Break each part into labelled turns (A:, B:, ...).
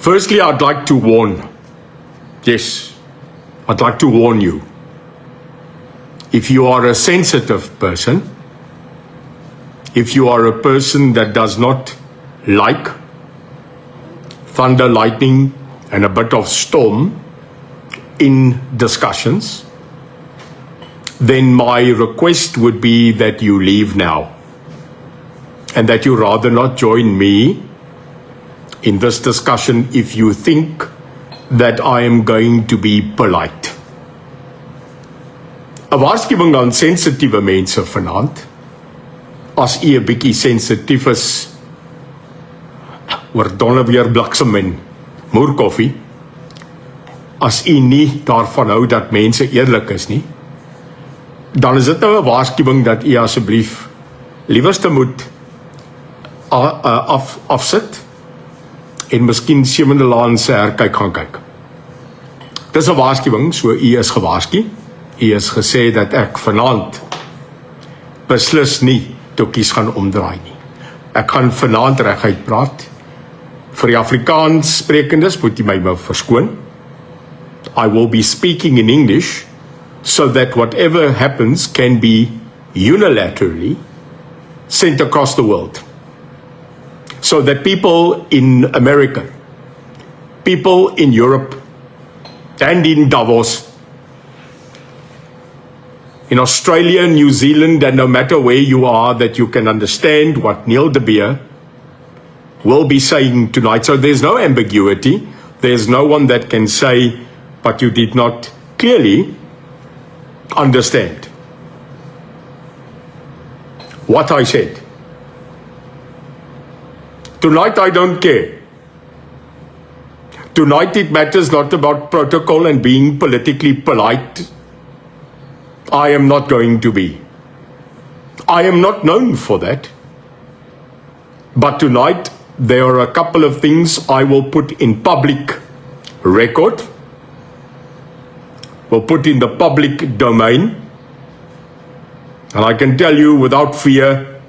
A: Firstly, I'd like to warn, yes, I'd like to warn you. If you are a sensitive person, if you are a person that does not like thunder, lightning, and a bit of storm in discussions, then my request would be that you leave now and that you rather not join me in this discussion if you think that I am going to be polite. 'n Waarskuwing aan sensitiewe mense vanaand, as u 'n bietjie sensitief is oor donderweer, bliksem en moerkoffie, as u nie daarvan hou dat mense eerlik is nie, dan is dit nou 'n waarskuwing dat u asseblief liewerste moet afsit en miskien Sewende Laan se herkyk gaan kyk. Dis 'n waarskuwing, so u is gewaarsku. U is gesê dat ek vanaand beslis nie toekies gaan omdraai nie. Ek gaan vanaand reguit praat. Vir die Afrikaans sprekendes moet jy my verskoon. I will be speaking in English so that whatever happens can be unilaterally sent across the world. So that people in America, people in Europe, and in Davos, in Australia, New Zealand, and no matter where you are, that you can understand what Neil de Beer will be saying tonight. So there's no ambiguity. There's no one that can say, but you did not clearly understand what I said. Tonight I don't care. Tonight it matters not about protocol and being politically polite. I am not going to be. I am not known for that. But tonight there are a couple of things I will put in public record, will put in the public domain, and I can tell you without fear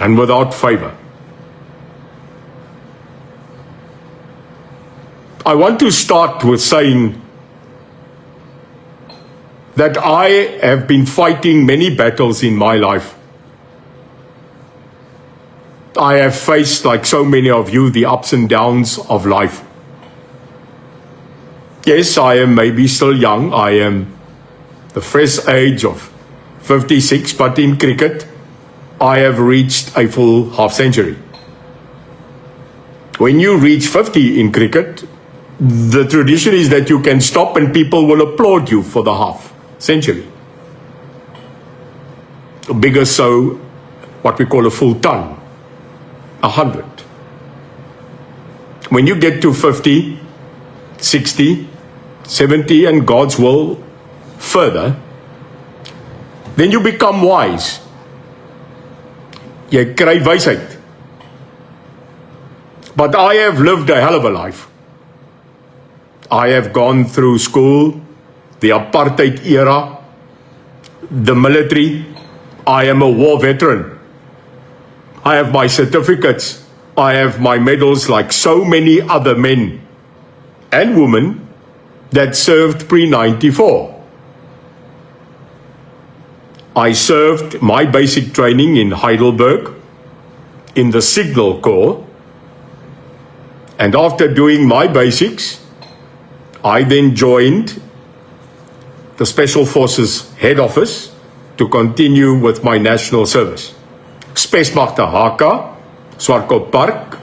A: and without favor. I want to start with saying that I have been fighting many battles in my life. I have faced, like so many of you, the ups and downs of life. Yes, I am maybe still young. I am the fresh age of 56, but in cricket, I have reached a full half century. When you reach 50 in cricket, the tradition is that you can stop and people will applaud you for the half century. Bigger so, what we call a full ton, 100. When you get to 50, 60, 70, and God's will further, then you become wise. Jy kry wysheid. But I have lived a hell of a life. I have gone through school, the apartheid era, the military. I am a war veteran. I have my certificates. I have my medals like so many other men and women that served pre-94. I served my basic training in Heidelberg in the Signal Corps, and after doing my basics, I then joined the Special Forces Head Office to continue with my national service. Spesmagte Haka, Swartkop Park,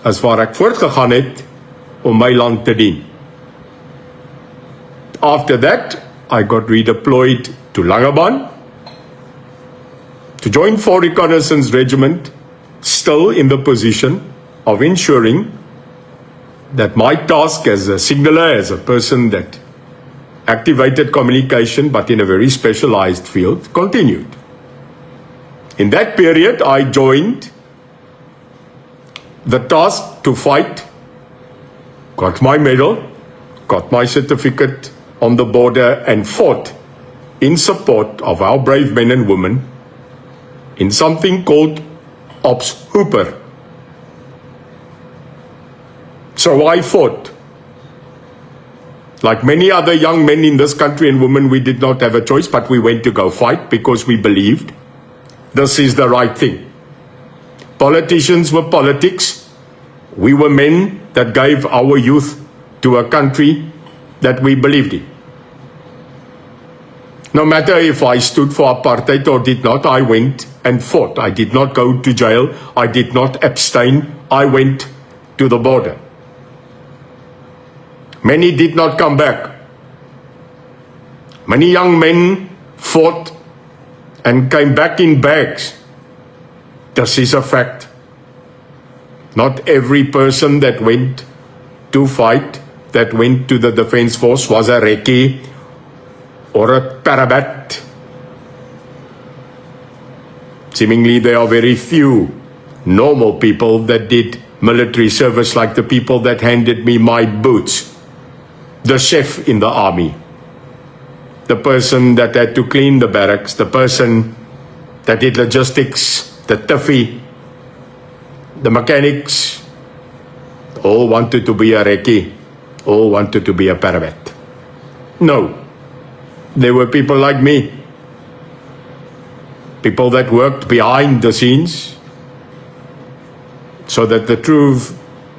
A: as waar ek voortgegaan het om my land te dien. After that, I got redeployed to Langebaan to join 4 Reconnaissance Regiment, still in the position of ensuring that my task as a signaller, as a person that activated communication, but in a very specialized field, continued. In that period, I joined the task to fight, got my medal, got my certificate on the border, and fought in support of our brave men and women in something called Ops Hooper. So I fought. Like many other young men in this country and women, we did not have a choice, but we went to go fight because we believed this is the right thing. Politicians were politics. We were men that gave our youth to a country that we believed in. No matter if I stood for apartheid or did not, I went and fought. I did not go to jail. I did not abstain. I went to the border. Many did not come back. Many young men fought and came back in bags. This is a fact. Not every person that went to fight, that went to the Defence Force, was a recce or a parabat. Seemingly there are very few normal people that did military service like the people that handed me my boots. The chef in the army, the person that had to clean the barracks, the person that did logistics, the tiffy, the mechanics, all wanted to be a recce, all wanted to be a parabat. No, there were people like me, people that worked behind the scenes so that the true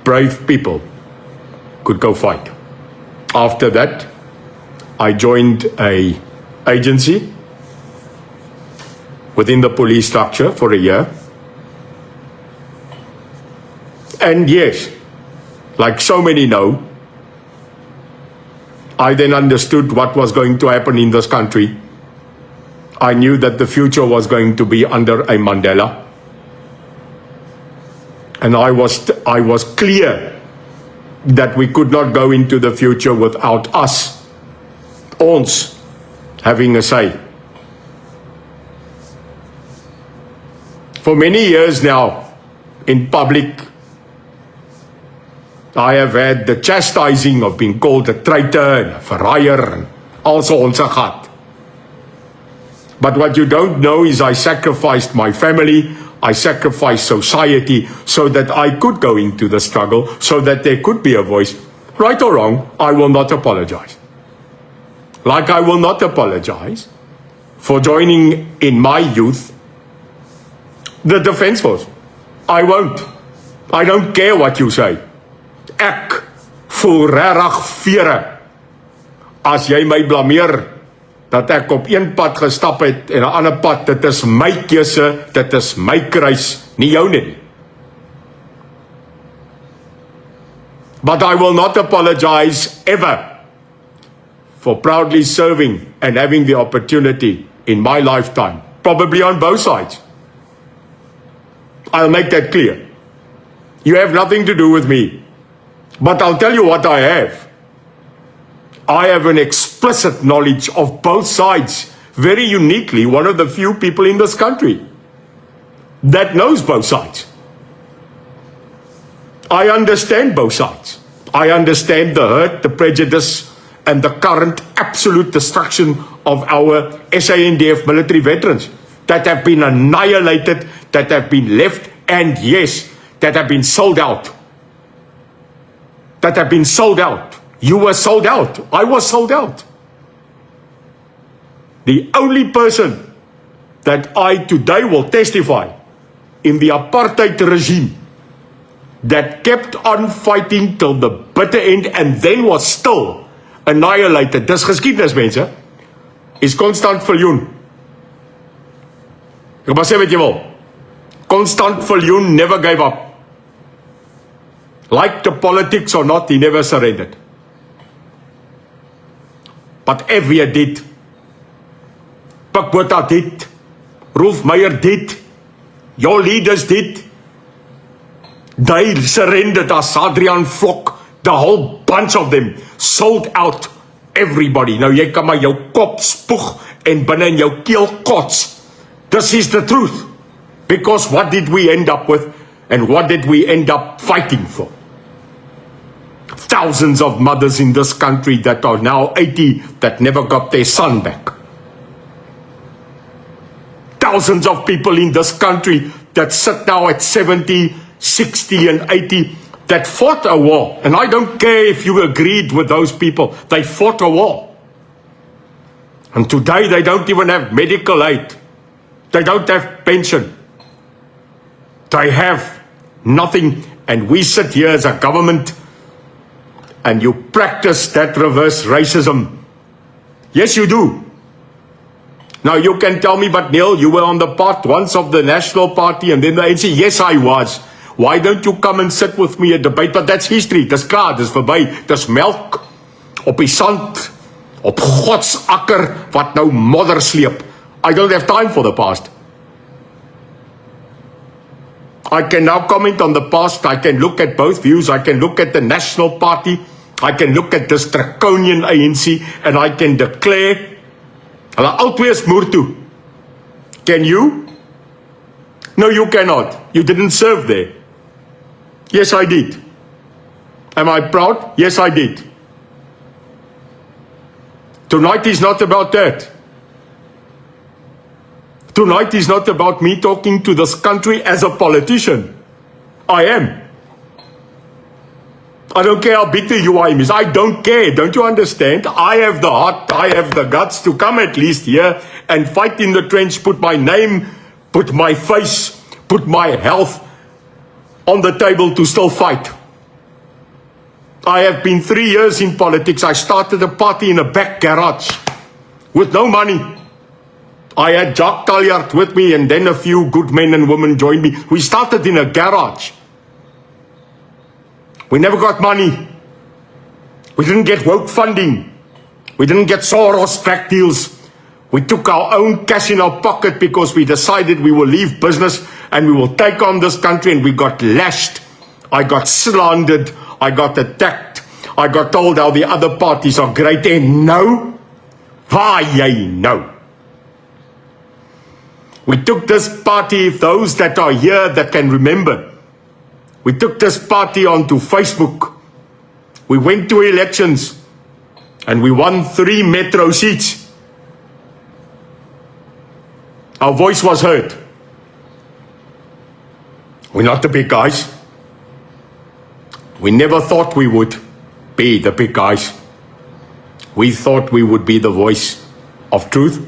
A: brave people could go fight. After that, I joined an agency within the police structure for a year. And yes, like so many know, I then understood what was going to happen in this country. I knew that the future was going to be under a Mandela. And I was clear that we could not go into the future without ons having a say. For many years now, in public, I have had the chastising of being called a traitor and a verraaier and also ons gat. But what you don't know is I sacrificed my family, I sacrificed society so that I could go into the struggle, so that there could be a voice. Right or wrong, I will not apologize. Like I will not apologize for joining in my youth the Defence Force. I won't. I don't care what you say. Ek voel regtig vere as jy my blameer dat ek op een pad gestap het en 'n ander pad. Dit is my keuse, dit is my kruis, nie joune nie. But I will not apologize ever for proudly serving and having the opportunity in my lifetime, probably on both sides. I'll make that clear. You have nothing to do with me, but I'll tell you what I have. I have an explicit knowledge of both sides, very uniquely one of the few people in this country that knows both sides. I understand both sides. I understand the hurt, the prejudice, and the current absolute destruction of our SANDF military veterans that have been annihilated, that have been left, and yes, that have been sold out. That have been sold out. You were sold out. I was sold out. The only person that I today will testify in the apartheid regime that kept on fighting till the bitter end and then was still annihilated, dis geskiedenis mense, is Constant Viljoen. Ek maar sê wat jy wil. Constant Viljoen never gave up. Like the politics or not, he never surrendered. But Evia did. Pikwota did. Rolf Meyer did. Your leaders did. They surrendered us. Adrian Vlok, the whole bunch of them, sold out everybody. Nou jy kan maar jou kop spoeg en binne in jou keel kots. This is the truth. Because what did we end up with? And what did we end up fighting for? Thousands of mothers in this country that are now 80 that never got their son back. Thousands of people in this country that sit now at 70, 60 and 80 that fought a war. And I don't care if you agreed with those people. They fought a war. And today they don't even have medical aid. They don't have pension. They have nothing. And we sit here as a government and you practice that reverse racism. Yes, you do. Now you can tell me, but Neil, you were on the part once of the National Party and then the ANC. Yes, I was. Why don't you come and sit with me and debate? But that's history. Dis klaar, dis verby. Dis melk op die sand, op God se akker wat nou modder sleep. I don't have time for the past. I can now comment on the past. I can look at both views. I can look at the National Party. I can look at this draconian ANC and I can declare hulle albei is moer toe. Can you? No, you cannot. You didn't serve there. Yes, I did. Am I proud? Yes, I did. Tonight is not about that. Tonight is not about me talking to this country as a politician. I am. I don't care how big the UIM is. I don't care. Don't you understand? I have the heart, I have the guts to come at least here and fight in the trench, put my name, put my face, put my health on the table to still fight. I have been 3 years in politics. I started a party in a back garage with no money. I had Jacques Talliard with me and then a few good men and women joined me. We started in a garage. We never got money. We didn't get woke funding. We didn't get Soros back deals. We took our own cash in our pocket because we decided we will leave business and we will take on this country, and we got lashed. I got slandered. I got attacked. I got told how the other parties are great. And no, waar jy nou? We took this party, if those that are here that can remember, we took this party onto Facebook. We went to elections and we won 3 metro seats. Our voice was heard. We're not the big guys. We never thought we would be the big guys. We thought we would be the voice of truth,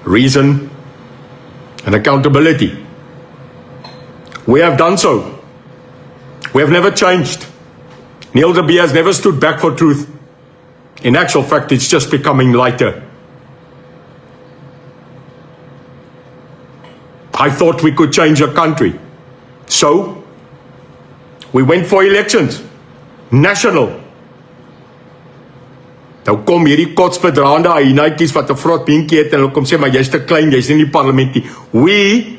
A: reason, and accountability. We have done so. We have never changed. Neil de Beer has never stood back for truth. In actual fact, it's just becoming lighter. I thought we could change a country. So, we went for elections. National. Nou kom hierdie kotsbedraande hynaatjies wat 'n vrot beentjie het en hulle kom sê, maar jy's te klein, jy's nie in die parlement nie. We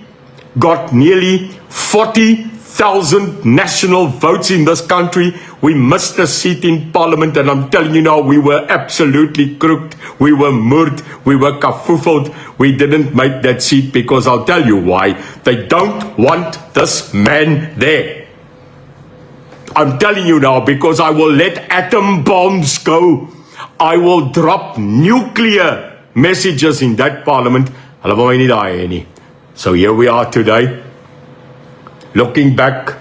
A: got nearly 40,000 national votes in this country. We missed a seat in parliament, and I'm telling you now, we were absolutely crooked. We were murdered. We were kafoofled. We didn't make that seat because I'll tell you why. They don't want this man there. I'm telling you now, because I will let atom bombs go. I will drop nuclear messages in that parliament. Hulle wil my nie daar hê nie. So here we are today, looking back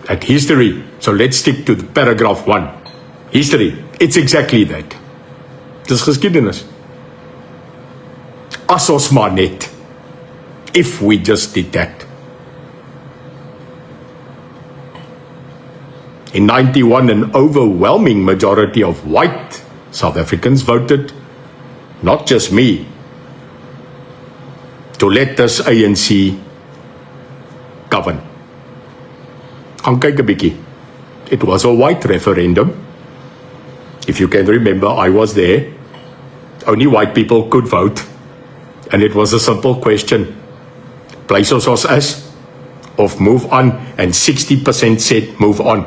A: at history. So let's stick to the paragraph 1. History. It's exactly that. Dis geskiedenis. As ons maar net. If we just did that. In 91, an overwhelming majority of white South Africans voted, not just me, to let this ANC govern. Gaan kyk 'n bietjie. It was a white referendum. If you can remember, I was there. Only white people could vote. And it was a simple question. Place us as, of move on. And 60% said move on.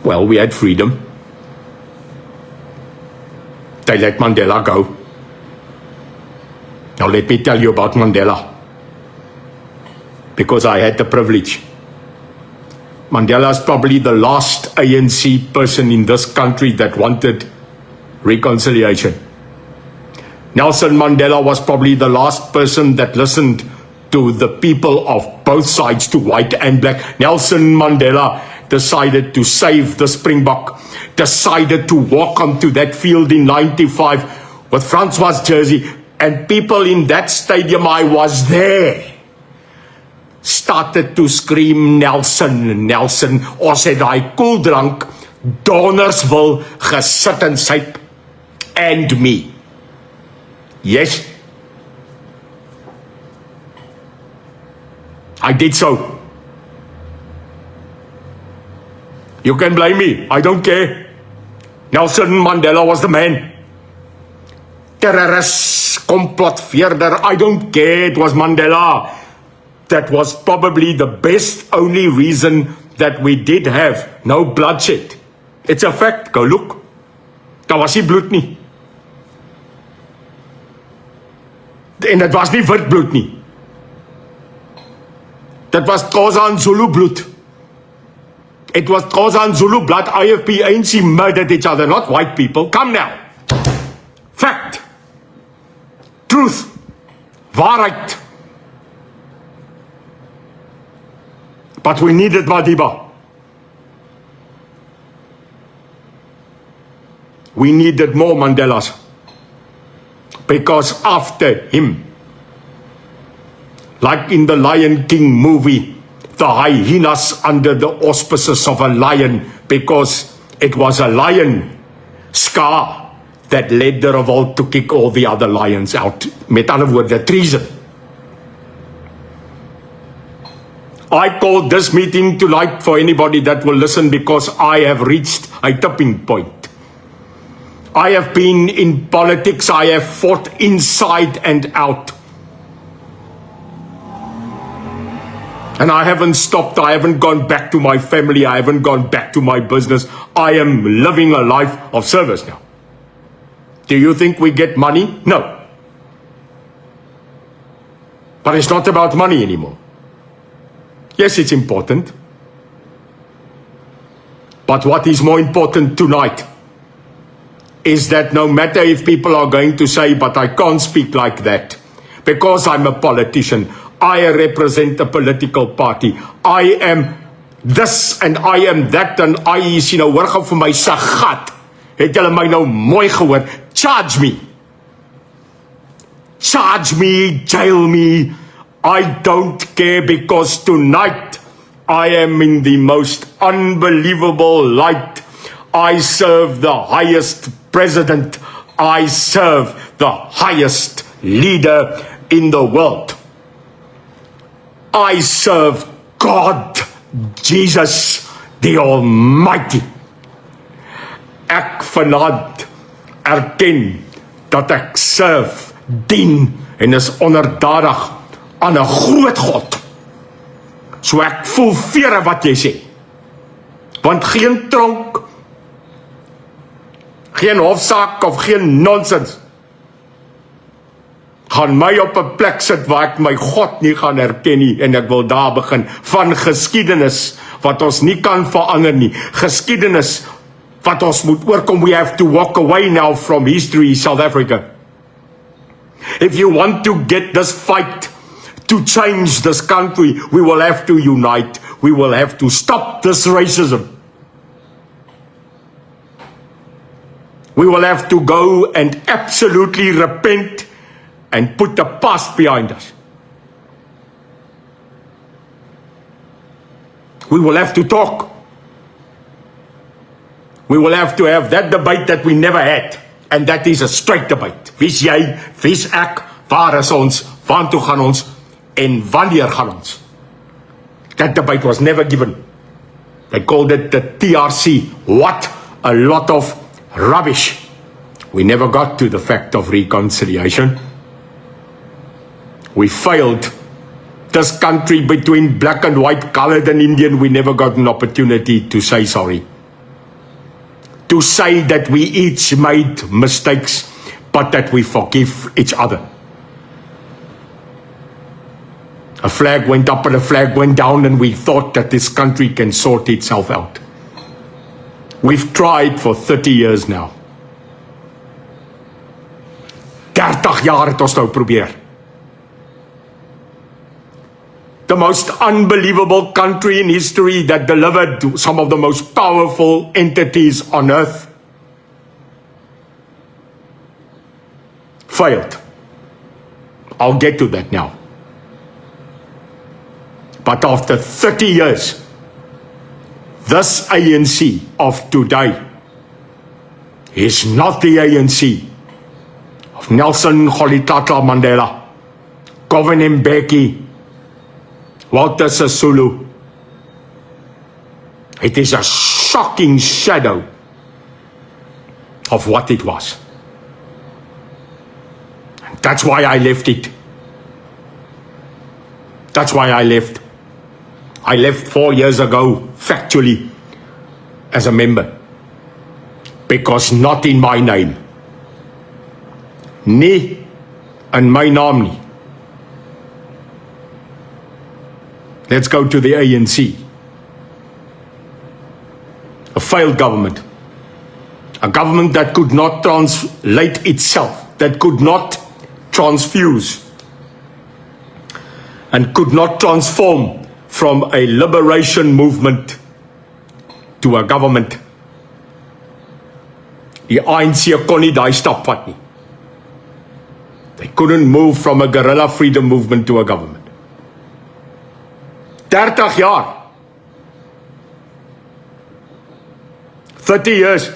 A: Well, we had freedom. They let Mandela go. Now let me tell you about Mandela. Because I had the privilege. Mandela is probably the last ANC person in this country that wanted reconciliation. Nelson Mandela was probably the last person that listened to the people of both sides, to white and black. Nelson Mandela decided to save the Springbok, decided to walk onto that field in 95 with Francois' jersey, and people in that stadium, I was there, started to scream, Nelson, Nelson, ons het daai koeldrank, Donnersville gesit en syp, and me. Yes, I did so. You can blame me, I don't care. Nelson Mandela was the man. Terrorist, complotveerder, I don't care, it was Mandela. That was probably the best only reason that we did have no bloodshed. It's a fact, go look. Daar was nie bloed nie. En het was nie wit bloed nie. Dit was Xhosa en Zulu bloed. It was Xhosa and Zulu blood. IFP, ANC murdered each other, not white people. Come now. Fact. Truth. Waarheid. But we needed Madiba. We needed more Mandelas. Because after him, like in the Lion King movie, the hyenas under the auspices of a lion, because it was a lion, Scar, that led the revolt to kick all the other lions out. Met ander woorde, treason. I called this meeting tonight for anybody that will listen because I have reached a tipping point. I have been in politics, I have fought inside and out. And I haven't stopped, I haven't gone back to my family, I haven't gone back to my business. I am living a life of service now. Do you think we get money? No. But it's not about money anymore. Yes, it's important. But what is more important tonight is that no matter if people are going to say, but I can't speak like that, because I'm a politician, I represent a political party, I am this and I am that, and I is, hoor gou vir my se gat, het julle my nou mooi gehoor, charge me, jail me, I don't care, because tonight I am in the most unbelievable light. I serve the highest president, I serve the highest leader in the world. I serve God, Jesus, the Almighty. Ek vanaand erken dat ek serve, dien en is onderdanig aan 'n groot God. So ek voel vere wat jy sê. Want geen tronk, geen hofsaak of geen nonsens gaan my op 'n plek sit waar ek my God nie gaan herken nie, en ek wil daar begin van geskiedenis wat ons nie kan verander nie, geskiedenis wat ons moet oorkom. We have to walk away now from history, South Africa. If you want to get this fight to change this country, we will have to unite. We will have to stop this racism. We will have to go and absolutely repent and put the past behind us. We will have to talk. We will have to have that debate that we never had. And that is a straight debate. Wie's jy, wie's ek, waar is ons, waartoe gaan ons, en wanneer gaan ons? That debate was never given. They called it the TRC. What a lot of rubbish. We never got to the fact of reconciliation. We failed. This country between black and white, colored and Indian, we never got an opportunity to say sorry. To say that we each made mistakes, but that we forgive each other. A flag went up and a flag went down, and we thought that this country can sort itself out. We've tried for 30 years now. 30 jaar het ons nou probeer. the most unbelievable country in history that delivered some of the most powerful entities on earth, failed. I'll get to that now. But after 30 years, this ANC of today is not the ANC of Nelson Rolihlahla Mandela, Govan Mbeki, Walter Sisulu. It is a shocking shadow of what it was. And that's why I left it. That's why I left. I left 4 years ago, factually, as a member. Because not in my name. Nie in my naam nie. Let's go to the ANC. A failed government. A government that could not translate itself, that could not transfuse, and could not transform from a liberation movement to a government. Die ANC kon nie daai stap vat nie. They couldn't move from a guerrilla freedom movement to a government. 30 jaar. 30 years.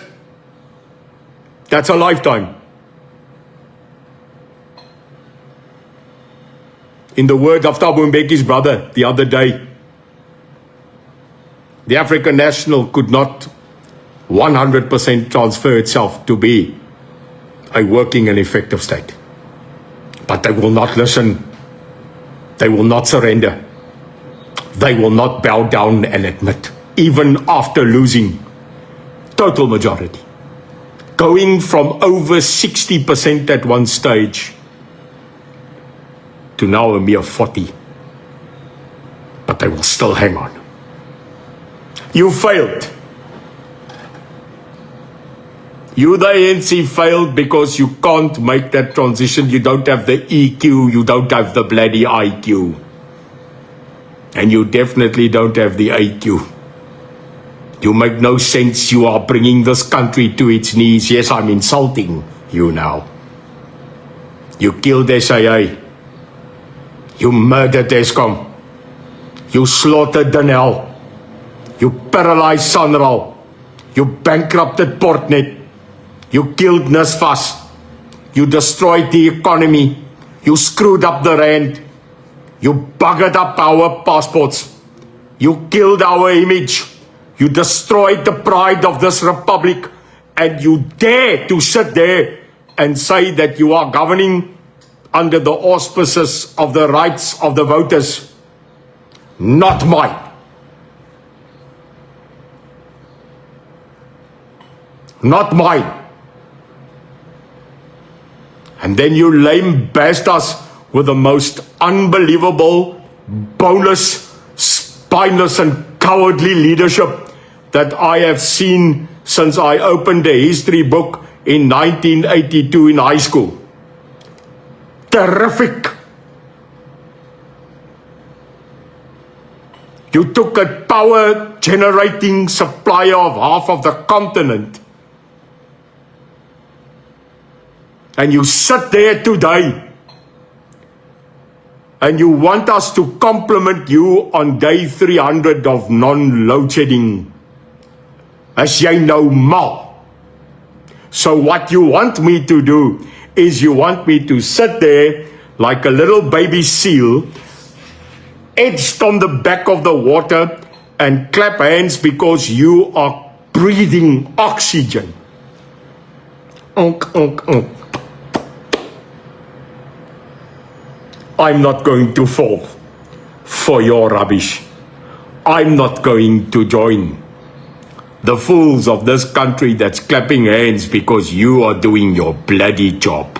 A: That's a lifetime. In the words of Thabo Mbeki's brother the other day, the African National could not 100% transfer itself to be a working and effective state. But they will not listen. They will not surrender. They will not bow down and admit, even after losing total majority. Going from over 60% at one stage to now a mere 40. But they will still hang on. You failed. You, the ANC, failed because you can't make that transition. You don't have the EQ. You don't have the bloody IQ. And you definitely don't have the AQ. You make no sense. You are bringing this country to its knees. Yes, I'm insulting you now. You killed SAA. You murdered Eskom. You slaughtered Denel. You paralyzed Sanral. You bankrupted Portnet. You killed NSFAS. You destroyed the economy. You screwed up the rand. You buggered up our passports. You killed our image. You destroyed the pride of this republic. And you dare to sit there and say that you are governing under the auspices of the rights of the voters. Not mine. Not mine. And then you lambast us with the most unbelievable, boneless, spineless and cowardly leadership that I have seen since I opened a history book in 1982 in high school. Terrific. You took a power generating supplier of half of the continent and you sit there today and you want us to compliment you on day 300 of non-load shedding. As jy nou mal. So what you want me to do is you want me to sit there like a little baby seal, edged on the back of the water and clap hands because you are breathing oxygen. I'm not going to fall for your rubbish. I'm not going to join the fools of this country that's clapping hands because you are doing your bloody job.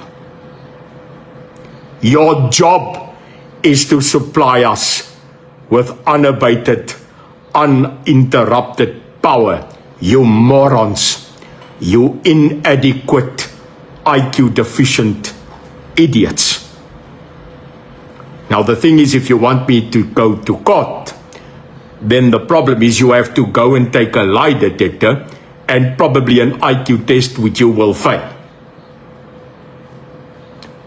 A: Your job is to supply us with unabated, uninterrupted power. You morons, you inadequate, IQ deficient idiots. Now the thing is, if you want me to go to court, then the problem is you have to go and take a lie detector and probably an IQ test which you will fail.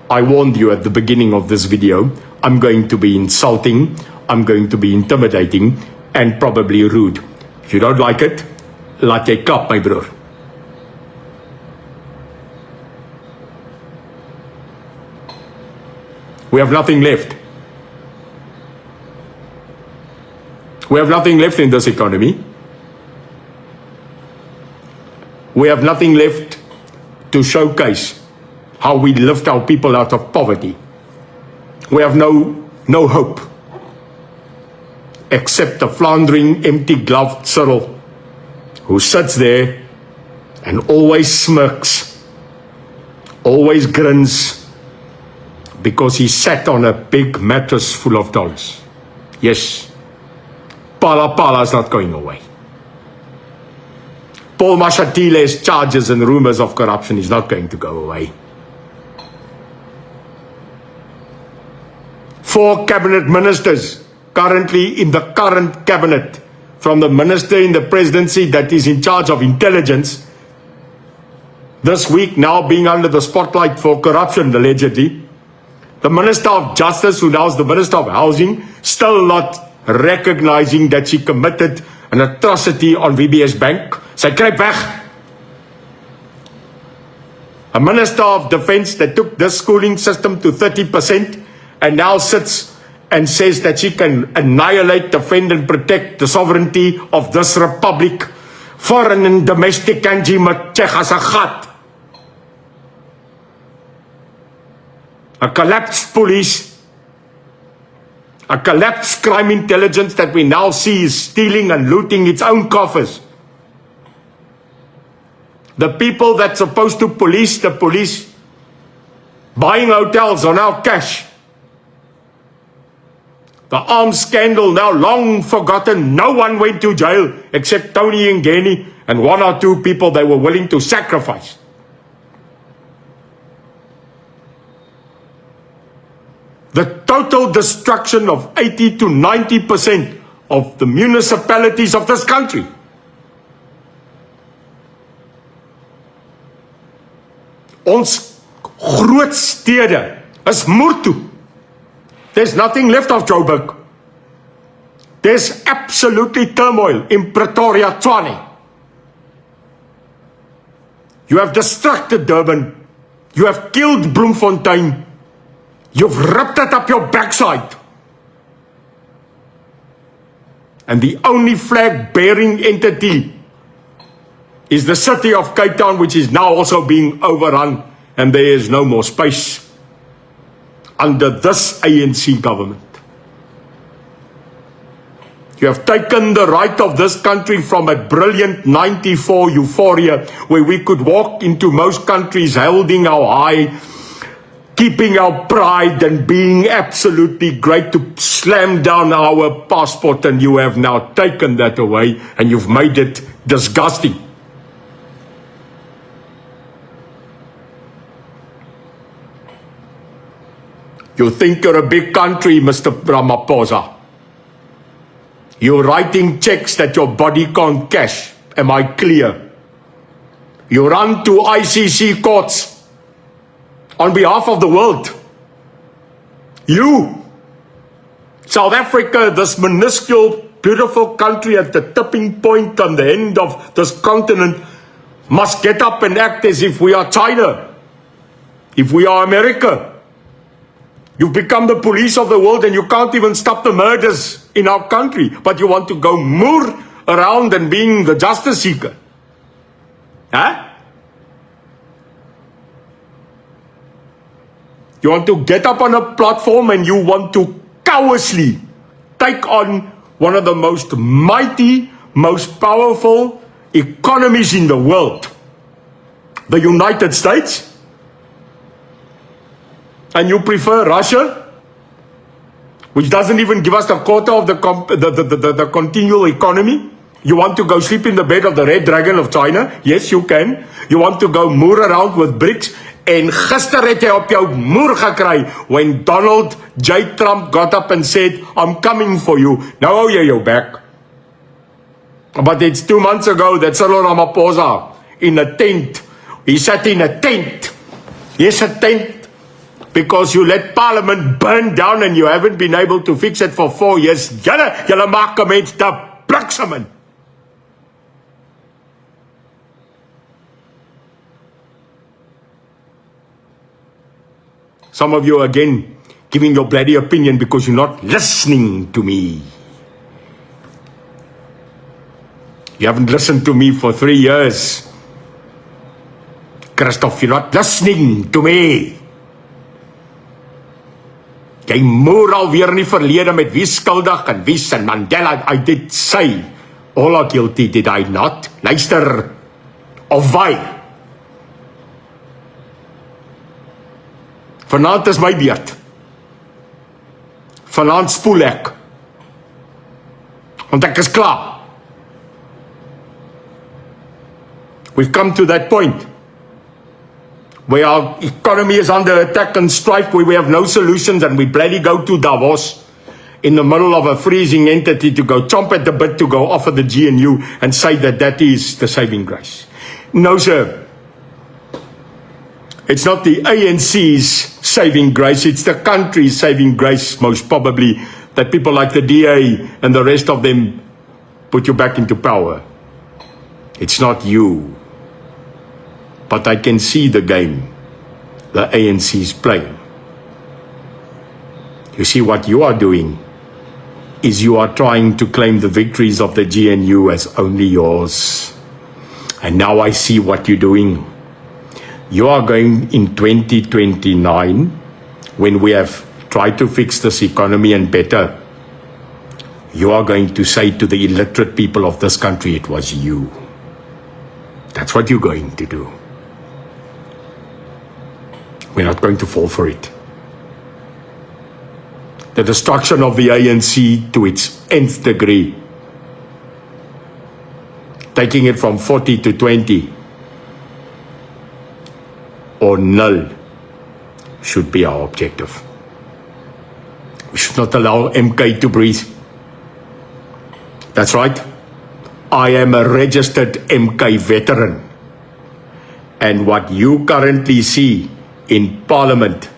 A: I warned you at the beginning of this video, I'm going to be insulting, I'm going to be intimidating, and probably rude. If you don't like it, laat jy klap, my broer. We have nothing left. We have nothing left in this economy. We have nothing left to showcase how we lift our people out of poverty. We have no hope except the floundering, empty-gloved Cyril, who sits there and always smirks, always grins, because he sat on a big mattress full of dollars. Yes, Pala is not going away. Paul Mashatile's charges and rumors of corruption is not going to go away. 4 cabinet ministers currently in the current cabinet, from the minister in the presidency that is in charge of intelligence, this week now being under the spotlight for corruption allegedly. The Minister of Justice, who now is the Minister of Housing, still not recognizing that she committed an atrocity on VBS Bank. Sy kruip weg. A Minister of Defense that took this schooling system to 30% and now sits and says that she can annihilate, defend and protect the sovereignty of this republic. Foreign and domestic kanji met check as a gat. A collapsed police, a collapsed crime intelligence that we now see is stealing and looting its own coffers. The people that's supposed to police the police, buying hotels are now cash. The arms scandal now long forgotten. No one went to jail except Tony and Ngeni and 1 or 2 people they were willing to sacrifice. The total destruction of 80 to 90% of the municipalities of this country. Ons groot stede is moer toe. There's nothing left of Joburg. There's absolutely turmoil in Pretoria, Tshwane. You have destructed Durban. You have killed Bloemfontein. You've ripped it up your backside. And the only flag-bearing entity is the city of Cape Town, which is now also being overrun, and there is no more space under this ANC government. You have taken the right of this country from a brilliant 94 euphoria, where we could walk into most countries holding our high, keeping our pride and being absolutely great, to slam down our passport, and you have now taken that away and you've made it disgusting. You think you're a big country, Mr. Ramaphosa. You're writing checks that your body can't cash. Am I clear? You run to ICC courts on behalf of the world. You, South Africa, this minuscule, beautiful country at the tipping point on the end of this continent, must get up and act as if we are China, if we are America. You've become the police of the world and you can't even stop the murders in our country, but you want to go moor around and being the justice seeker. Huh? You want to get up on a platform and you want to cowardly take on one of the most mighty, most powerful economies in the world, the United States. And you prefer Russia, which doesn't even give us a quarter of the continual economy. You want to go sleep in the bed of the Red Dragon of China? Yes, you can. You want to go moor around with BRICS En gister het jy op jou moer gekry when Donald J. Trump got up and said, I'm coming for you. Nou hou jy jou back. But it's 2 months ago that Cyril Ramaphosa in a tent. He sat in a tent. Yes, a tent. Because you let Parliament burn down and you haven't been able to fix it for 4 years. Julle maak 'n mens te bliksem in. Some of you again giving your bloody opinion because you're not listening to me. You haven't listened to me for 3 years. Christoph, you're not listening to me. Jy moer alweer in die verlede met wie skuldig en wie sin Mandela. I did say, all are guilty, did I not? Luister, of why? Vanaand is my beurt. Vanaand spoel ek. Want ek is klaar. We've come to that point where our economy is under attack and strife, where we have no solutions and we bloody go to Davos in the middle of a freezing entity to go chomp at the bit to go offer the GNU and say that that is the saving grace. No, sir. It's not the ANC's saving grace, it's the country's saving grace, most probably, that people like the DA and the rest of them put you back into power. It's not you. But I can see the game the ANC is playing. You see, what you are doing is you are trying to claim the victories of the GNU as only yours. And now I see what you're doing. You are going in 2029, when we have tried to fix this economy and better, you are going to say to the illiterate people of this country, it was you. That's what you're going to do. We're not going to fall for it. The destruction of the ANC to its nth degree, taking it from 40 to 20, or null, should be our objective. We should not allow MK to breathe. That's right. I am a registered MK veteran. And what you currently see in Parliament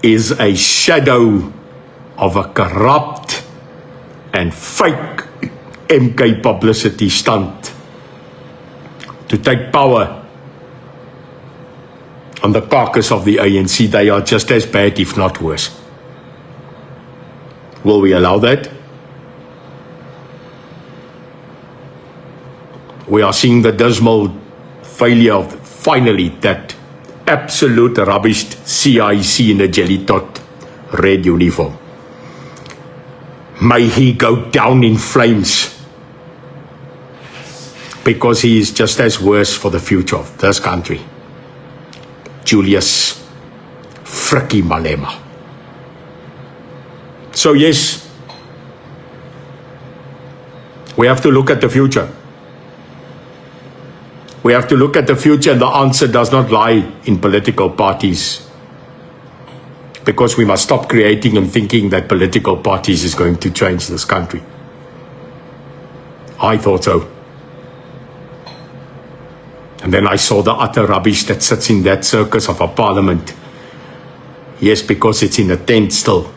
A: is a shadow of a corrupt and fake MK publicity stunt to take power on the carcass of the ANC. They are just as bad, if not worse. Will we allow that? We are seeing the dismal failure of, finally, that absolute rubbish CIC in a jelly tot red uniform. May he go down in flames, because he is just as worse for the future of this country. Julius Frikkie Malema. So yes, we have to look at the future. We have to look at the future, and the answer does not lie in political parties, because we must stop creating and thinking that political parties is going to change this country. I thought so. And then I saw the utter rubbish that sits in that circus of a parliament. Yes, because it's in a tent still.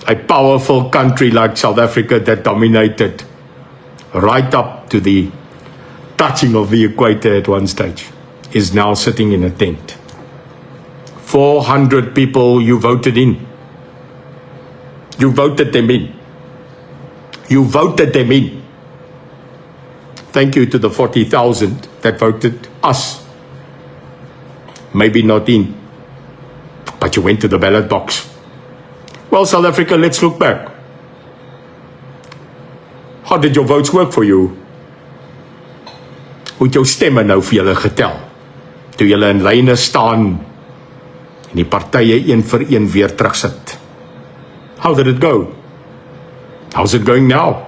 A: A powerful country like South Africa that dominated right up to the touching of the equator at one stage is now sitting in a tent. 400 people you voted in. You voted them in. You voted them in. Thank you to the 40,000 that voted us. Maybe not in, but you went to the ballot box. Well, South Africa, let's look back. How did your votes work for you? Hoe het jou stemme nou vir julle getel? Toe julle in lyne staan en die partye een vir een weer terugsit. How did it go? How's it going now?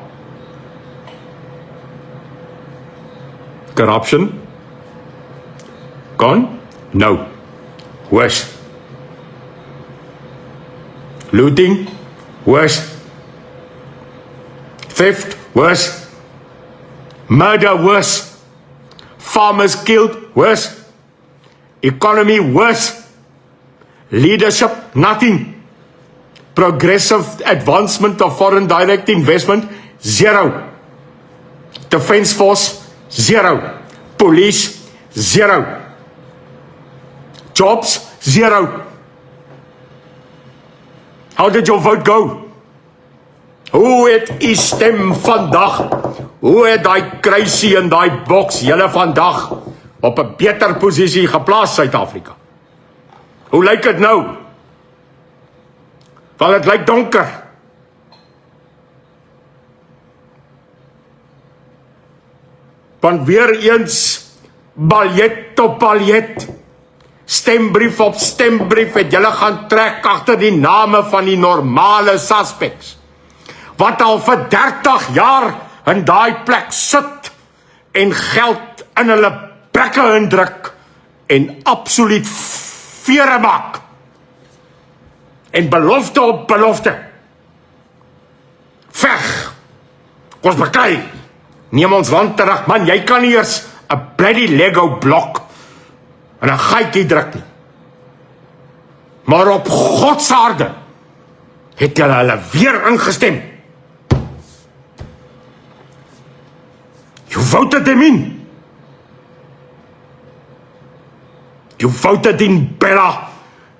A: Corruption? Gone? No. Worse. Looting? Worse. Theft? Worse. Murder? Worse. Farmers killed? Worse. Economy? Worse. Leadership? Nothing. Progressive advancement of foreign direct investment? Zero. Defense Force? Zero. Police? Zero. Jobs? Zero. How did your vote go? Hoe het u stem vandag? Hoe het die kruisie in die boks julle vandag op 'n beter posisie geplaas, Suid-Afrika? Hoe lyk dit nou? Want dit lyk donker. Want weer eens baljet op baljet, stembrief op stembrief het julle gaan trek agter die name van die normale suspects, wat al vir 30 jaar in daai plek sit en geld in hulle bekke indruk en absoluut vere maak en belofte op belofte. Veg, ons beklei, neem ons land terug. Man, jy kan nie eers 'n bloody Lego blok en 'n gaatjie druk nie. Maar op God se aarde het hulle weer ingestem. You voted them in. You voted in Bella.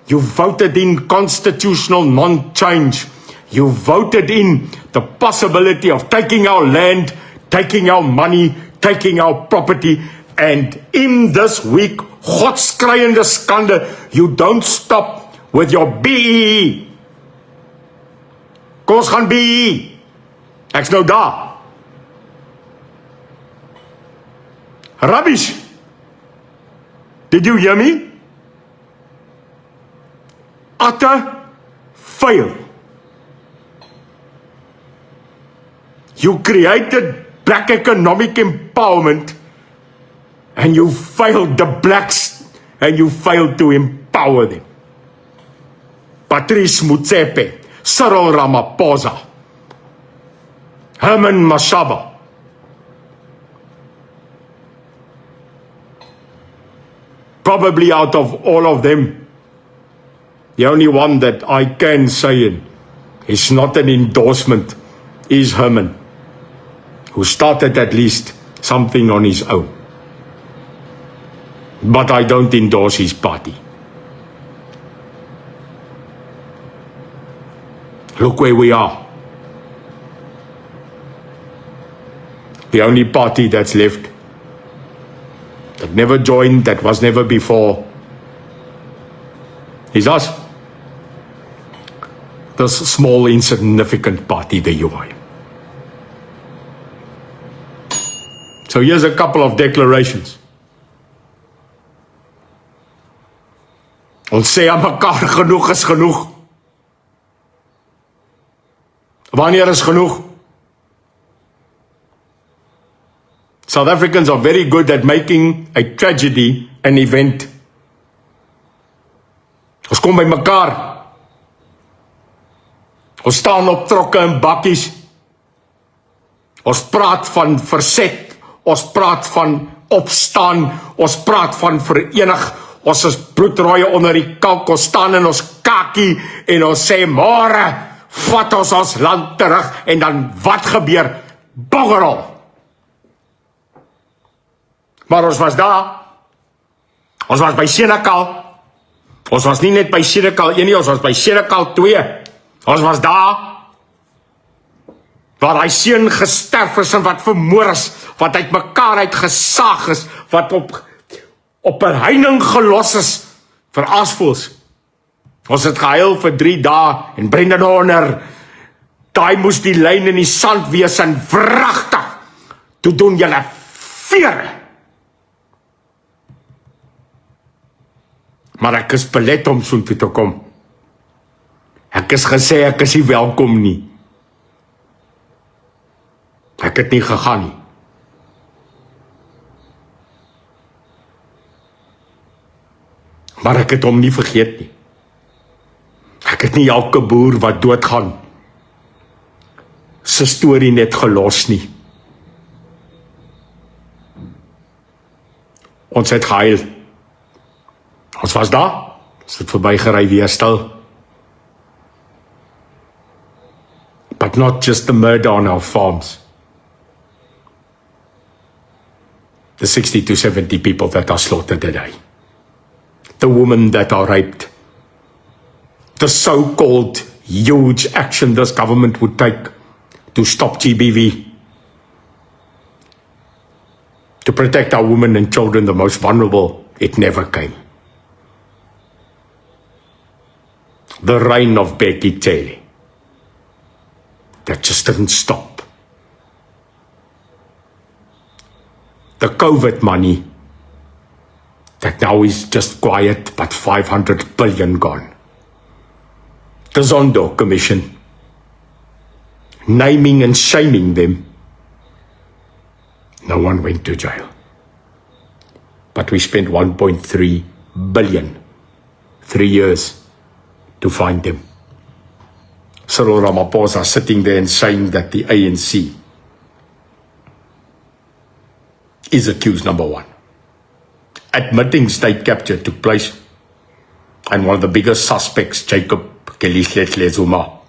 A: You voted in constitutional non-change. You voted in the possibility of taking our land, taking our money, taking our property, and in this week, godskreiende skande, you don't stop with your BEE. Kom ons gaan BEE. Ek's nou daar. Rubbish. Did you hear me? Utter fail. You created black economic empowerment and you failed the blacks and you failed to empower them. Patrice Motsepe, Cyril Ramaphosa, Herman Mashaba. Probably out of all of them, the only one that I can say is not an endorsement is Herman, who started at least something on his own. But I don't endorse his party. Look where we are. The only party that's left, that never joined, that was never before, is us. This small, insignificant party, the UI. So here's a couple of declarations. Ons sê aan mekaar, genoeg is genoeg. Wanneer is genoeg? South Africans are very good at making a tragedy an event. Ons kom by mekaar. Ons staan op trokke en bakkies. Ons praat van verset. Ons praat van opstaan. Ons praat van verenig. Ons is bloedrooie onder die kalk. Ons staan in ons kakie en ons sê, môre vat ons land terug. En dan wat gebeur? Boggerel. Maar ons was daar. Ons was by Senekal. Ons was nie net by Senekal 1 nie, ons was by Senekal 2. Ons was daar. Waar hy seun gesterf is en wat vermoor is, wat uit mekaar uitgesaag is, wat op 'n heining gelos is vir aasvoëls. Ons het gehuil vir 3 dae en Brendan Horner, daai moes die lyn in die sand wees en wragtig. Toe doen julle vere. Maar ek is belet om so toe te kom. Ek is gesê ek is nie welkom nie. Ek het nie gegaan nie. Maar ek het hom nie vergeet nie. Ek het nie elke boer wat doodgaan sy storie net gelos nie. Ons het gehuil. Ons was daar, ons het verbygery weer stil. But not just the murder on our farms. The 60 to 70 people that are slaughtered today. The women that are raped. The so-called huge action this government would take to stop GBV. To protect our women and children, the most vulnerable, it never came. The reign of BIKER, that just didn't stop. The COVID money, that now is just quiet, but 500 billion gone. The Zondo Commission, naming and shaming them. No one went to jail. But we spent 1.3 billion, 3 years, to find them. Cyril Ramaphosa sitting there and saying that the ANC is accused number one. Admitting state capture took place, and one of the biggest suspects, Jacob Zuma,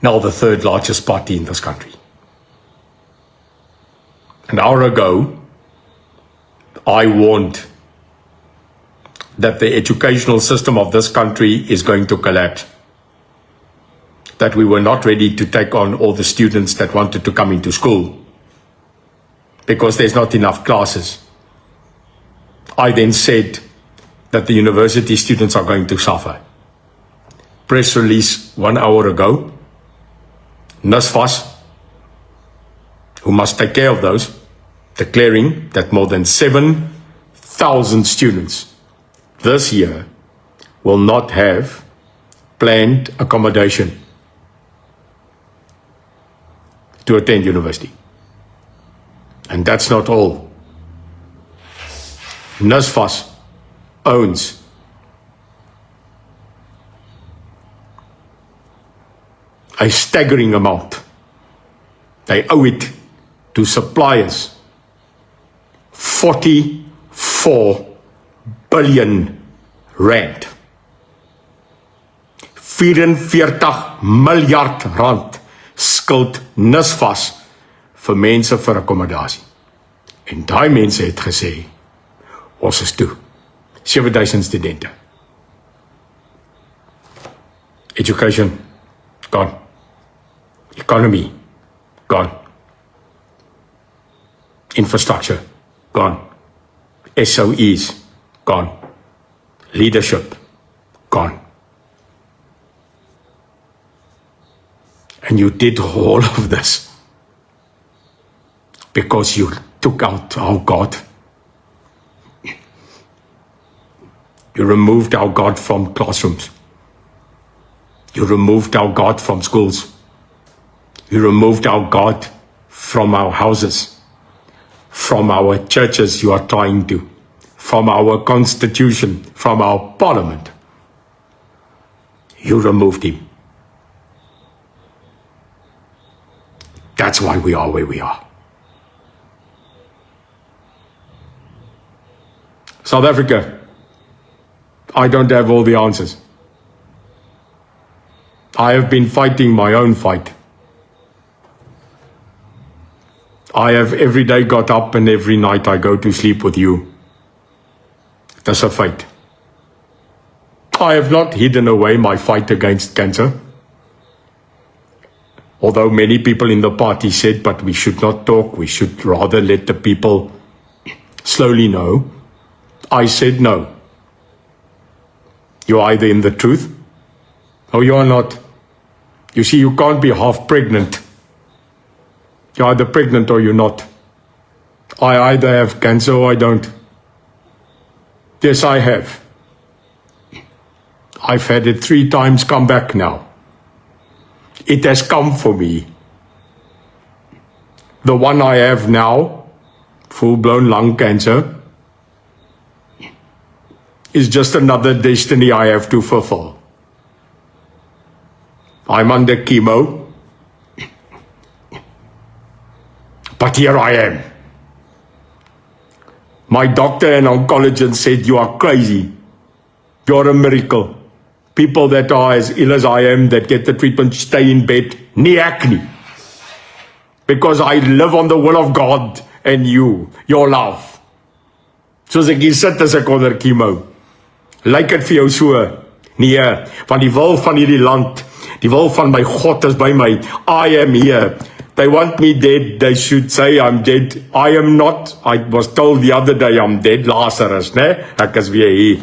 A: now the third largest party in this country. An hour ago, I warned that the educational system of this country is going to collapse. That we were not ready to take on all the students that wanted to come into school because there's not enough classes. I then said that the university students are going to suffer. Press release 1 hour ago, NSFAS, who must take care of those, declaring that more than 7,000 students this year will not have planned accommodation to attend university. And that's not all. NSFAS owns a staggering amount. They owe it to suppliers 44 billion rand. 44 miljard rand skuld NSFAS vir mense vir akkommodasie. En daai mense het gesê, ons is toe. 7,000 studente. Education, gone. Economy, gone. Infrastructure, gone. SOEs, gone. Leadership, gone. And you did all of this because you took out our God. You removed our God from classrooms. You removed our God from schools. You removed our God from our houses, from our churches you are trying to, from our constitution, from our parliament. You removed him. That's why we are where we are. South Africa, I don't have all the answers. I have been fighting my own fight. I have every day got up and every night I go to sleep with you. That's a fight. I have not hidden away my fight against cancer. Although many people in the party said, but we should not talk, we should rather let the people slowly know. I said no. You're either in the truth or you are not. You see, you can't be half pregnant. You're either pregnant or you're not. I either have cancer or I don't. Yes, I have. I've had it 3 times come back now. It has come for me. The one I have now, full-blown lung cancer, is just another destiny I have to fulfill. I'm under chemo, but here I am. My doctor and oncologist said, you are crazy. You're a miracle. People that are as ill as I am, that get the treatment, stay in bed, nie ek nie. Because I live on the will of God and you, your love. Soos ek hier sit as ek onder chemo. Lyk dit vir jou so? Nee, van die wil van hierdie land, die wil van my God is by my. I am here. They want me dead. They should say I'm dead. I am not. I was told the other day I'm dead. Lazarus, né? Ek is weer hier.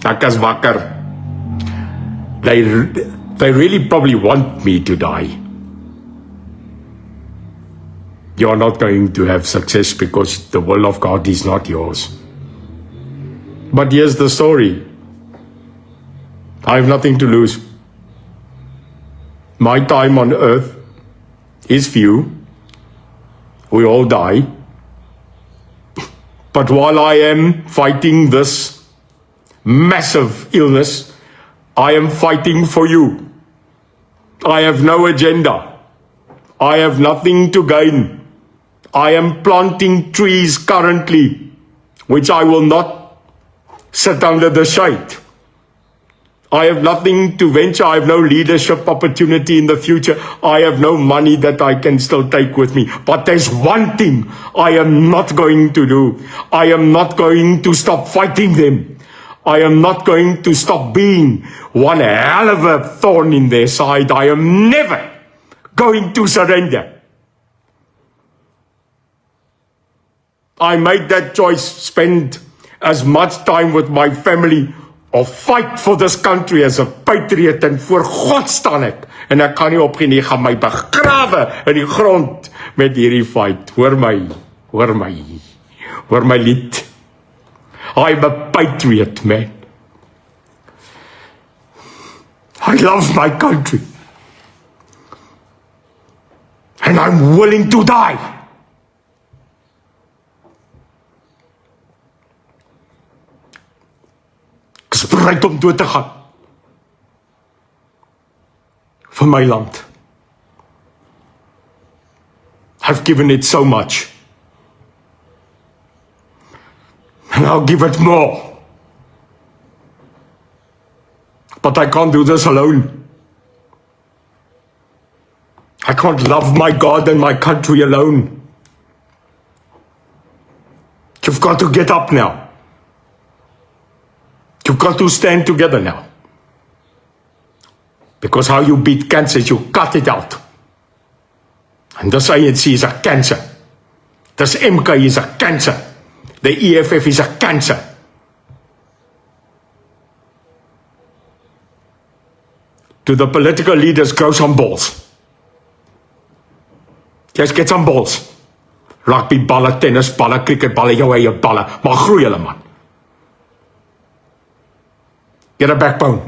A: Ek is wakker. They really probably want me to die. You are not going to have success because the will of God is not yours. But here's the story. I have nothing to lose. My time on earth is few. We all die. But while I am fighting this massive illness, I am fighting for you. I have no agenda. I have nothing to gain. I am planting trees currently, which I will not sit under the shade. I have nothing to venture. I have no leadership opportunity in the future. I have no money that I can still take with me. But there's one thing I am not going to do. I am not going to stop fighting them. I am not going to stop being one hell of a thorn in their side. I am never going to surrender. I made that choice, spend as much time with my family or fight for this country as a patriot, en voor God staan ek. En ek kan nie opgee nie, gaan my begrawe in die grond met hierdie fight. Hoor my lied. I'm a patriot, man. I love my country. And I'm willing to die. Ek is bereid om dood te gaan. Vir my land. I've given it so much. And I'll give it more. But I can't do this alone. I can't love my God and my country alone. You've got to get up now. You've got to stand together now. Because how you beat cancer is you cut it out. And this ANC is a cancer. This MK is a cancer. The EFF is a cancer. To the political leaders, grow some balls. Just get some balls. Rugby balle, tennis balle, cricket balle, jou eie balle. Maar groei hulle, man. Get a backbone.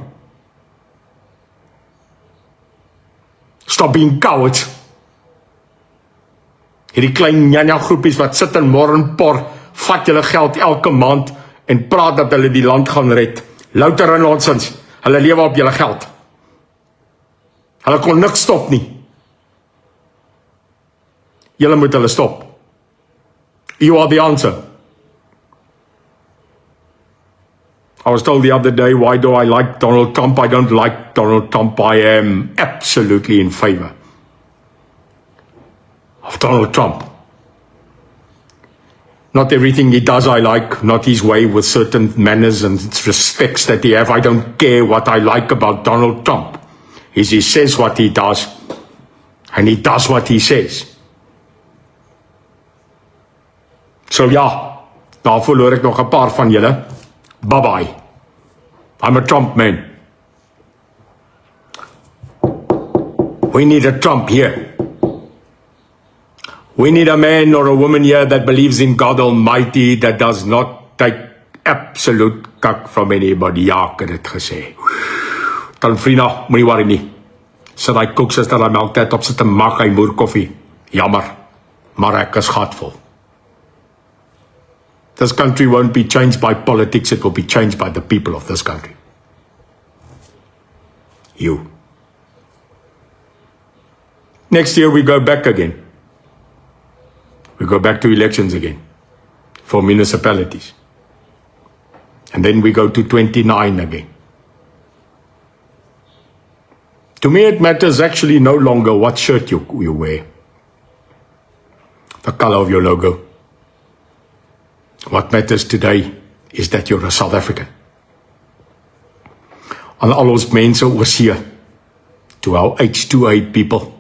A: Stop being cowards. Hierdie klein njanja groepies wat sit in morgenpor, vat julle geld elke maand en praat dat hulle die land gaan red. Louter nonsens. Hulle lewe op julle geld. Hulle kon niks stop nie. Julle moet hulle stop. You are the answer. I was told the other day, why do I like Donald Trump? I don't like Donald Trump. I am absolutely in favor of Donald Trump. Not everything he does I like, not his way with certain manners and respects that he have. I don't care what I like about Donald Trump. He says what he does, and he does what he says. So ja, daar verloor ek nog 'n paar van julle. Bye-bye. I'm a Trump man. We need a Trump here. We need a man or a woman here that believes in God Almighty, that does not take absolute kak from anybody. Ja, ek het dit gesê. Dan vriende, moenie worry nie. Sit hy koeksuster aan melktyd op sit en maak hy moer koffie. Jammer, maar ek is gatvol. This country won't be changed by politics, it will be changed by the people of this country. You. Next year we go back again. We go back to elections again for municipalities. And then we go to 29 again. To me, it matters actually no longer what shirt you wear, the color of your logo. What matters today is that you're a South African. Aan al ons mense oorsee, to our H28 people,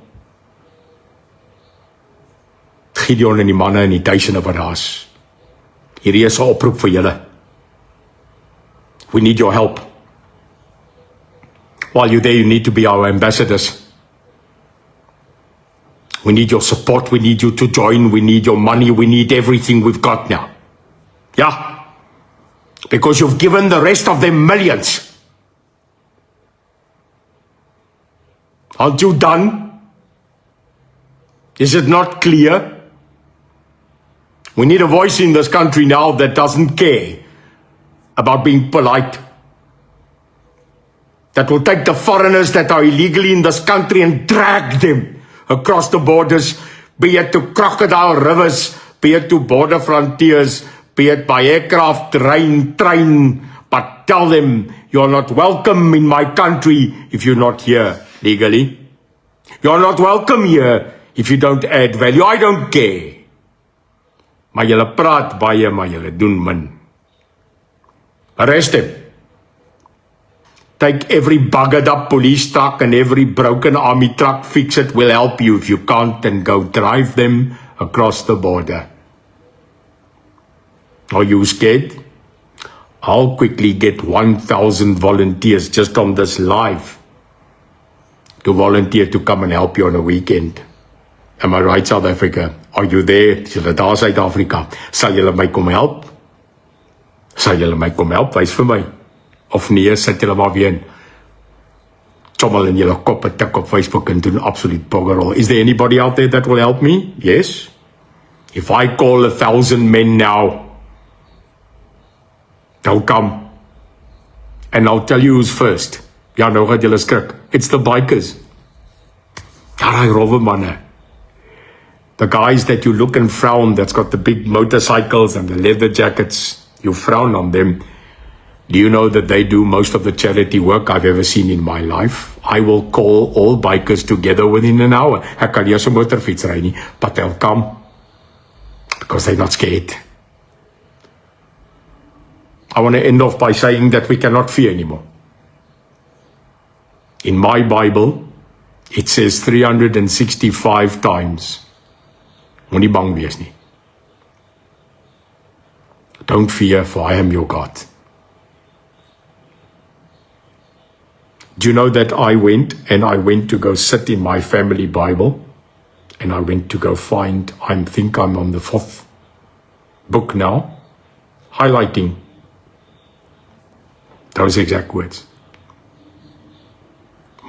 A: Gideon en die manne en die duisende wat daar is. Hierdie is 'n oproep vir julle. We need your help. While you're there, you need to be our ambassadors. We need your support. We need you to join. We need your money. We need everything we've got now. Yeah. Because you've given the rest of them millions. Aren't you done? Is it not clear? We need a voice in this country now that doesn't care about being polite. That will take the foreigners that are illegally in this country and drag them across the borders, be it to crocodile rivers, be it to border frontiers, be it by aircraft, train, but tell them you're not welcome in my country if you're not here legally. You're not welcome here if you don't add value. I don't care. Maar julle praat baie, maar julle doen min. Arrest him. Take every buggered up police truck and every broken army truck, fix it, will help you. If you can't, then go drive them across the border. Are you scared? I'll quickly get 1,000 volunteers just on this live to volunteer to come and help you on a weekend. Am I right, South Africa? Are you there? Julle daar, Suid-Afrika. Sal julle my kom help? Sal julle my kom help? Wys vir my. Of nee, sit julle maar weer in. Chommel in julle koppe, tik op Facebook en doen absolute boggerol. Is there anybody out there that will help me? Yes. If I call 1,000 men now, they'll come. And I'll tell you who's first. Ja, nou gaat julle skrik. It's the bikers. Daai rowwe manne. The guys that you look and frown, that's got the big motorcycles and the leather jackets, you frown on them. Do you know that they do most of the charity work I've ever seen in my life? I will call all bikers together within an hour. Ek kan nie as 'n motorfiets ry nie, but they'll come because they're not scared. I want to end off by saying that we cannot fear anymore. In my Bible, it says 365 times, moenie bang wees nie. Don't fear, for I am your God. Do you know that I went to go sit in my family Bible, and I went to go find, I think I'm on the 4th book now, highlighting those exact words.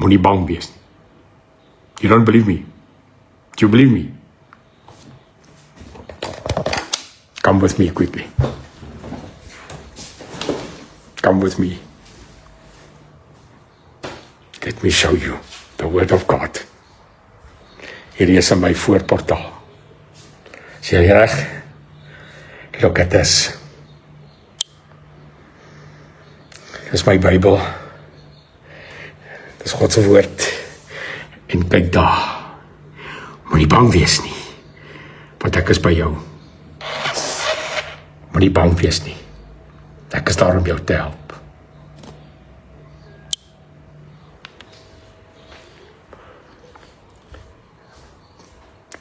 A: Moenie bang wees nie. You don't believe me? Do you believe me? Come with me quickly. Come with me. Let me show you the word of God. Hierdie is in my voorportaal. Sien jy reg? Look at this. Dis my Bybel. Dis God se woord. En kyk daar. Moenie bang wees nie. Want ek is by jou. Moenie bang wees nie. Ek is daar om jou te help.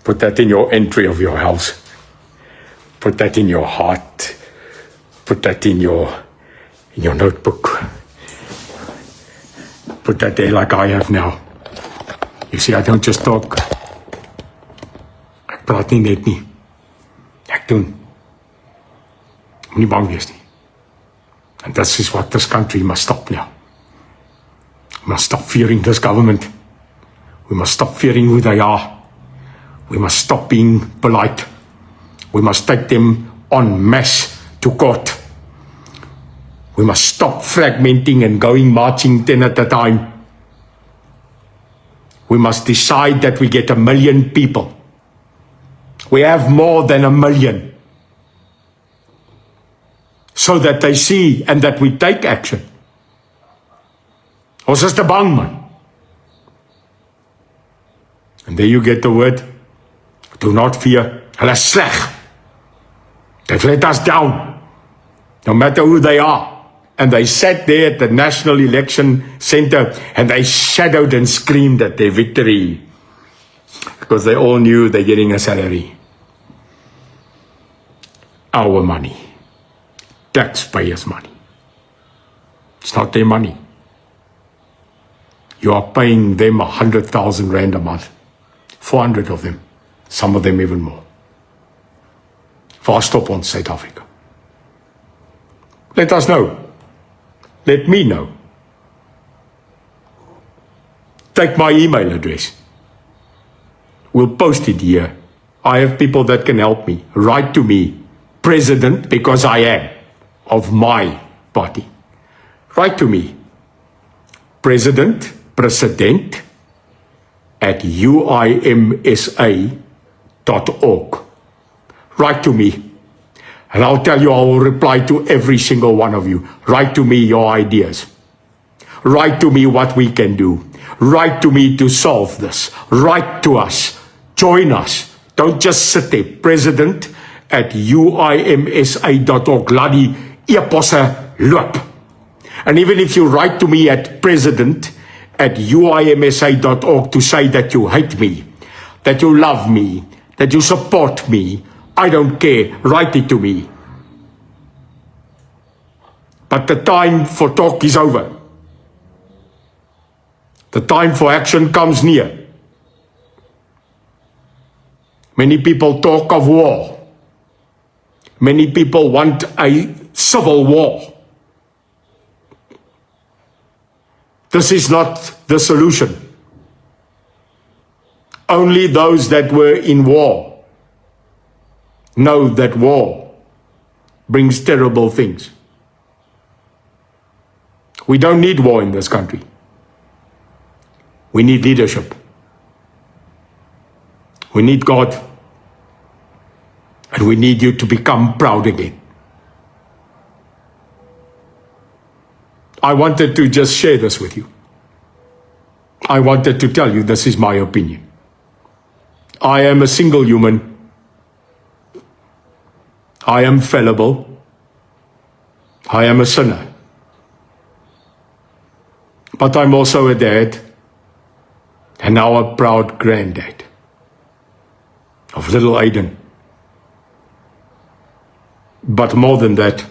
A: Put that in your entry of your house. Put that in your heart. Put that in your notebook. Put that there like I have now. You see, I don't just talk. Ek praat nie net nie. Ek doen. Moenie bang wees nie. And this is what this country must stop now. We must stop fearing this government. We must stop fearing who they are. We must stop being polite. We must take them en masse to court. We must stop fragmenting and going marching 10 at a time. We must decide that we get 1 million people. We have more than 1 million. So that they see and that we take action. Ons is te bang, man. And there you get the word. Do not fear. Hulle is sleg. They've let us down. No matter who they are. And they sat there at the National Election Center and they shadowed and screamed at their victory. Because they all knew they're getting a salary. Our money. Taxpayers' money. It's not their money. You are paying them 100,000 rand a month. 400 of them. Some of them even more. Waar stop ons Suid-Afrika? Let us know. Let me know. Take my email address. We'll post it here. I have people that can help me. Write to me, President, because I am of my party. Write to me, President at uimsa.org. Write to me. And I'll tell you, I will reply to every single one of you. Write to me your ideas. Write to me what we can do. Write to me to solve this. Write to us. Join us. Don't just sit there. President at uimsa.org. Laat die eposse loop. And even if you write to me at president at uimsa.org to say that you hate me, that you love me, that you support me, I don't care. Write it to me. But the time for talk is over. The time for action comes near. Many people talk of war. Many people want a civil war. This is not the solution. Only those that were in war know that war brings terrible things. We don't need war in this country. We need leadership. We need God. And we need you to become proud again. I wanted to just share this with you. I wanted to tell you this is my opinion. I am a single human. I am fallible. I am a sinner. But I'm also a dad, and now a proud granddad of little Aiden. But more than that,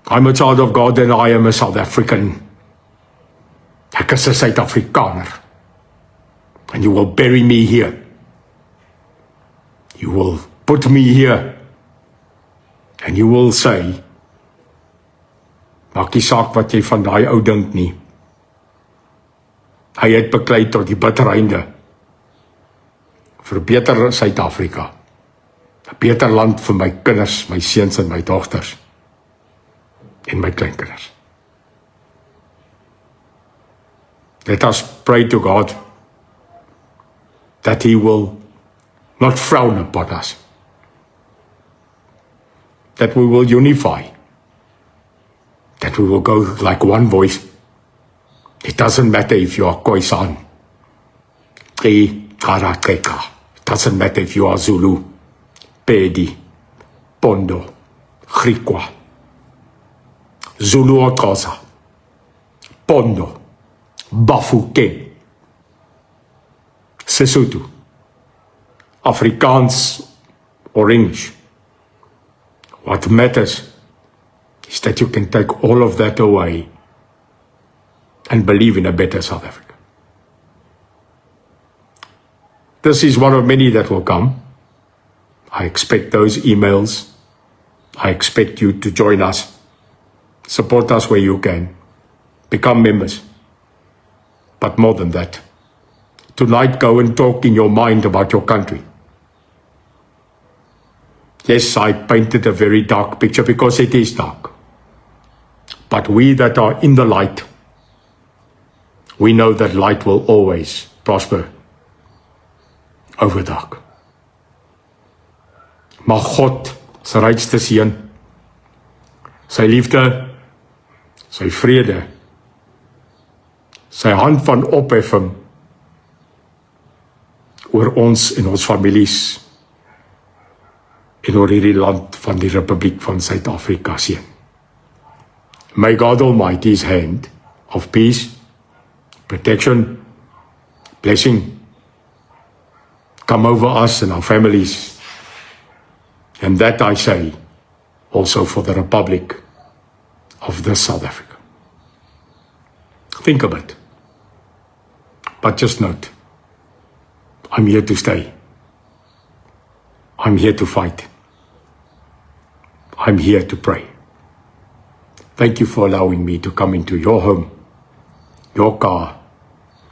A: I'm a child of God and I am a South African. Ek is 'n Suid-Afrikaner. And you will bury me here. You will put me here. And you will say, maak nie saak wat jy van daai ou dink nie. Hy het beklei tot die bitter einde. Vir beter Suid-Afrika. 'n Beter land vir my kinders, my seuns en my dogters. En my kleinkinders. Let us pray to God that He will not frown upon us. That we will unify. That we will go like one voice. It doesn't matter if you are Khoisan, Karakeka. It doesn't matter if you are Zulu, Pedi, Pondo, Griqua, Zulu or Xhosa, Pondo, Bafokeng, Sesotho, Afrikaans or English. What matters is that you can take all of that away and believe in a better South Africa. This is one of many that will come. I expect those emails. I expect you to join us. Support us where you can. Become members. But more than that, tonight go and talk in your mind about your country. Yes, I painted a very dark picture because it is dark. But we that are in the light, we know that light will always prosper over dark. Maar God, sy rykste seën, sy liefde, sy vrede, sy hand van opheffing oor ons en ons families en oor hierdie land van die Republiek van Suid-Afrika seën. May God Almighty's hand of peace, protection, blessing come over us and our families. And that I say also for the Republic of this South Africa. Think of it. But just note, I'm here to stay. I'm here to fight. I'm here to pray. Thank you for allowing me to come into your home, your car,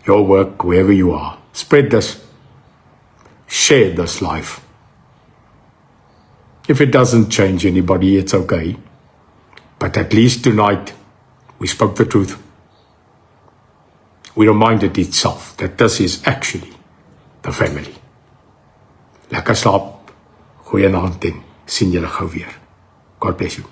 A: your work, wherever you are. Spread this. Share this life. If it doesn't change anybody, it's okay. But at least tonight, we spoke the truth. We reminded itself that this is actually the family. Lekker slaap, goeie naand en sien julle gou weer. God bless you.